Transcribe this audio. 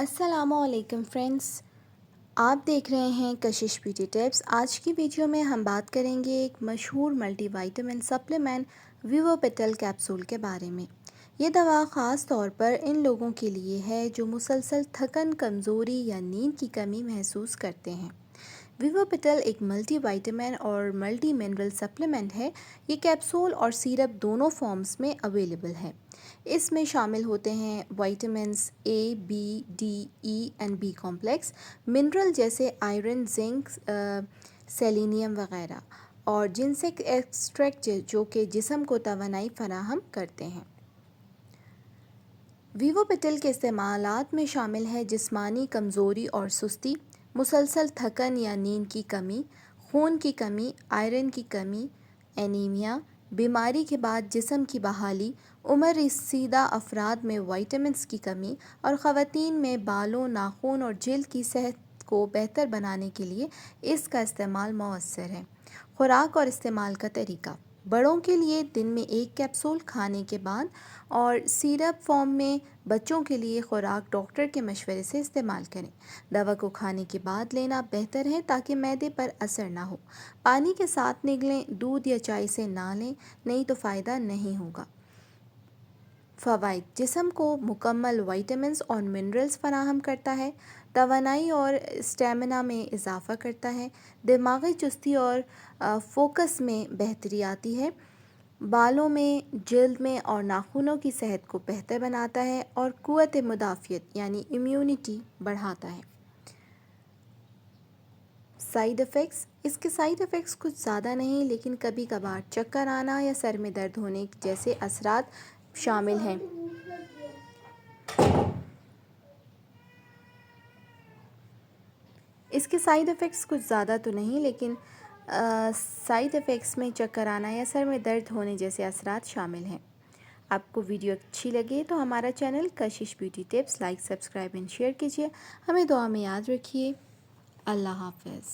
السلام علیکم فرینڈس، آپ دیکھ رہے ہیں کشش بیوٹی ٹپس۔ آج کی ویڈیو میں ہم بات کریں گے ایک مشہور ملٹی وائٹامن سپلیمنٹ ویووپیٹل کیپسول کے بارے میں۔ یہ دوا خاص طور پر ان لوگوں کے لیے ہے جو مسلسل تھکن، کمزوری یا نیند کی کمی محسوس کرتے ہیں۔ ویووپیٹل ایک ملٹی وائٹامن اور ملٹی منرل سپلیمنٹ ہے۔ یہ کیپسول اور سیرپ دونوں فارمز میں اویلیبل ہے۔ اس میں شامل ہوتے ہیں vitamins A, B, D, E and B complex, mineral جیسے آئرن، زنک، سیلینیم وغیرہ، اور جنسک ایکسٹریکٹ جو کہ جسم کو توانائی فراہم کرتے ہیں۔ ویووپیٹل کے استعمالات میں شامل ہیں جسمانی کمزوری اور سستی، مسلسل تھکن یا نیند کی کمی، خون کی کمی، آئرن کی کمی، اینیمیا، بیماری کے بعد جسم کی بحالی، عمر رسیدہ افراد میں وائٹامنز کی کمی، اور خواتین میں بالوں، ناخن اور جلد کی صحت کو بہتر بنانے کے لیے اس کا استعمال مؤثر ہے۔ خوراک اور استعمال کا طریقہ: بڑوں کے لیے دن میں 1 کیپسول کھانے کے بعد، اور سیرپ فارم میں بچوں کے لیے خوراک ڈاکٹر کے مشورے سے استعمال کریں۔ دوا کو کھانے کے بعد لینا بہتر ہے تاکہ معدے پر اثر نہ ہو۔ پانی کے ساتھ نگلیں، دودھ یا چائے سے نہ لیں، نہیں تو فائدہ نہیں ہوگا۔ فوائد: جسم کو مکمل وائٹامنز اور منرلز فراہم کرتا ہے، توانائی اور اسٹیمنا میں اضافہ کرتا ہے، دماغی چستی اور فوکس میں بہتری آتی ہے، بالوں میں، جلد میں اور ناخنوں کی صحت کو بہتر بناتا ہے، اور قوت مدافعت یعنی امیونٹی بڑھاتا ہے۔ سائیڈ ایفیکٹس: اس کے سائیڈ ایفیکٹس کچھ زیادہ نہیں، لیکن کبھی کبھار چکر آنا یا سر میں درد ہونے جیسے اثرات شامل ہیں۔ اس کے سائیڈ ایفیکٹس کچھ زیادہ تو نہیں، لیکن سائیڈ ایفیکٹس میں چکر آنا یا سر میں درد ہونے جیسے اثرات شامل ہیں۔ آپ کو ویڈیو اچھی لگے تو ہمارا چینل کشش beauty tips like, subscribe and share کیجیے۔ ہمیں دعا میں یاد رکھیے۔ اللہ حافظ۔